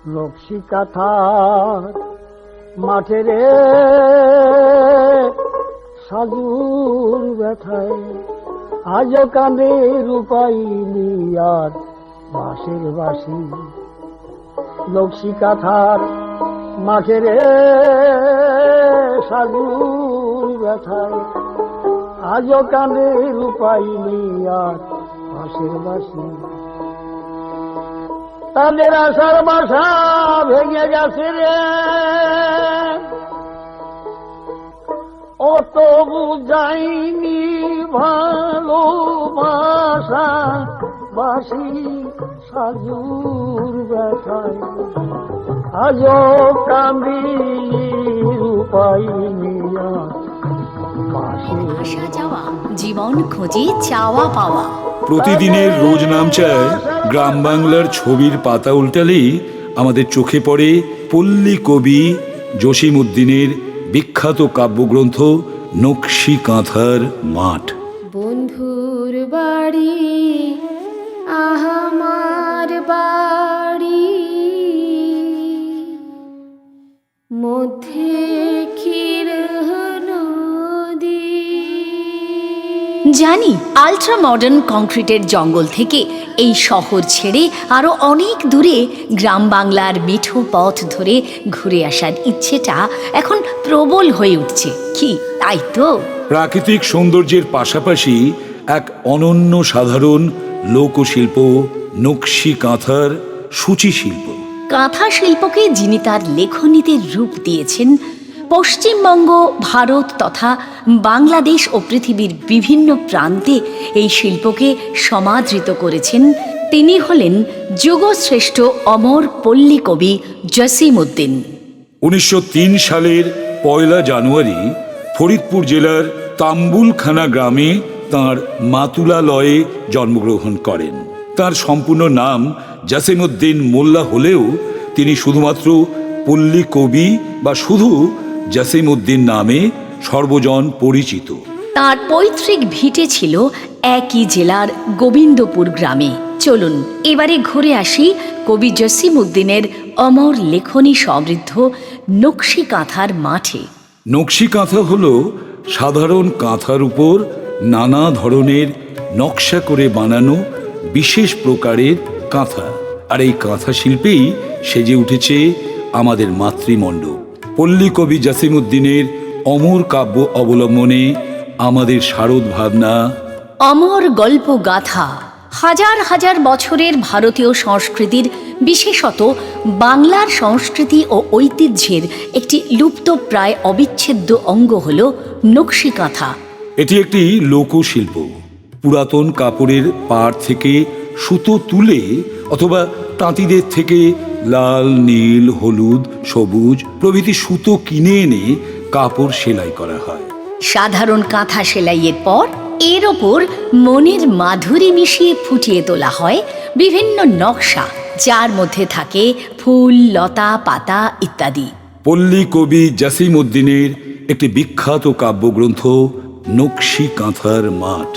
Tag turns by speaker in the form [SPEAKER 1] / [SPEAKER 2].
[SPEAKER 1] নকশি কাঁথার মাঠে রে সাজুর ব্যথায় আজ কাঁদে রূপাইনি আর বাঁশের বাঁশি। নকশি কাঁথার মাঠে রে সাজুর ব্যথায় আজ কাঁদে রূপাইনি আর বাঁশের বাঁশি। তাদের আশার বাসা ভেঙে গেছে রে, অত বুঝাইনি ভালোবাসা বাসি সাজুর ব্যথায় আজও কান্দি রূপাইনি
[SPEAKER 2] আসা যাওয়া, জীবন খোঁজে চাওয়া পাওয়া।
[SPEAKER 3] প্রতিদিনের রোজ নাম চায় গ্রাম বাংলার ছবির পাতা উল্টালেই আমাদের চোখে পড়ে পল্লী কবি জসিম উদ্দিনের বিখ্যাত কাব্যগ্রন্থ নকশি কাঁথার মাঠ।
[SPEAKER 4] বন্ধুর বাড়ি আমার বাড়ি, মধ্যে ক্ষীর নদী।
[SPEAKER 2] জানি আল্ট্রা মডার্ন কংক্রিটের জঙ্গল থেকে এই শহর ছেড়ে আরো অনেক দূরে গ্রাম বাংলার মিঠো পথ ধরে ঘুরে আসার ইচ্ছেটা এখন প্রবল হয়ে উঠছে। কি তাই তো?
[SPEAKER 3] প্রাকৃতিক সৌন্দর্যের পাশাপাশি এক অনন্য সাধারণ লোকশিল্প নকশি কাঁথার সূচি শিল্প।
[SPEAKER 2] কাঁথা শিল্পকে যিনি তার লেখনীতে রূপ দিয়েছেন, পশ্চিমবঙ্গ, ভারত তথা বাংলাদেশ ও পৃথিবীর বিভিন্ন প্রান্তে এই শিল্পকে সমাদৃত করেছেন, তিনি হলেন যুগশ্রেষ্ঠ অমর পল্লী কবি জসিম উদ্দিন।
[SPEAKER 3] 1903 সালের 1 জানুয়ারি ফরিদপুর জেলার তাম্বুলখানা গ্রামে তাঁর মাতুলালয়ে জন্মগ্রহণ করেন। তার সম্পূর্ণ নাম জসিম উদ্দিন মোল্লা হলেও তিনি শুধুমাত্র পল্লী কবি বা শুধু জসিম উদ্দিন নামে সর্বজন পরিচিত।
[SPEAKER 2] তার পৈতৃক ভিটে ছিল একই জেলার গোবিন্দপুর গ্রামে। চলুন এবারে ঘুরে আসি কবি জসিম উদ্দিনের অমর লেখনী সমৃদ্ধ নকশি কাঁথার মাঠে।
[SPEAKER 3] নকশি কাঁথা হল সাধারণ কাঁথার উপর নানা ধরনের নকশা করে বানানো বিশেষ প্রকারের কাঁথা। আর এই কাঁথা শিল্পেই সেজে উঠেছে আমাদের মাতৃমণ্ডপ। পল্লী কবি জসিম উদ্দিনের অমর কাব্য অবলম্বনে আমাদের শারদ ভাবনা,
[SPEAKER 2] অমর গল্প গাথা হাজার হাজার বছরের ভারতীয় সংস্কৃতির, বিশেষত বাংলার সংস্কৃতি ও ঐতিহ্যের একটি লুপ্তপ্রায় অবিচ্ছেদ্য অঙ্গ হল নকশি কাঁথা।
[SPEAKER 3] এটি একটি লোকশিল্প। পুরাতন কাপড়ের পাড় থেকে সুতো তুলে অথবা তাঁতিদের থেকে লাল, নীল, হলুদ, সবুজ প্রভৃতি সুতো কিনে এনে কাপড় সেলাই করা হয়।
[SPEAKER 2] সাধারণ কাঁথা সেলাইয়ের পর এর ওপর মনের মাধুরী মিশিয়ে ফুটিয়ে তোলা হয় বিভিন্ন নকশা, যার মধ্যে থাকে ফুল, লতা, পাতা ইত্যাদি।
[SPEAKER 3] পল্লী কবি জসিম উদ্দিনের একটি বিখ্যাত কাব্যগ্রন্থ নকশি কাঁথার মাঠ।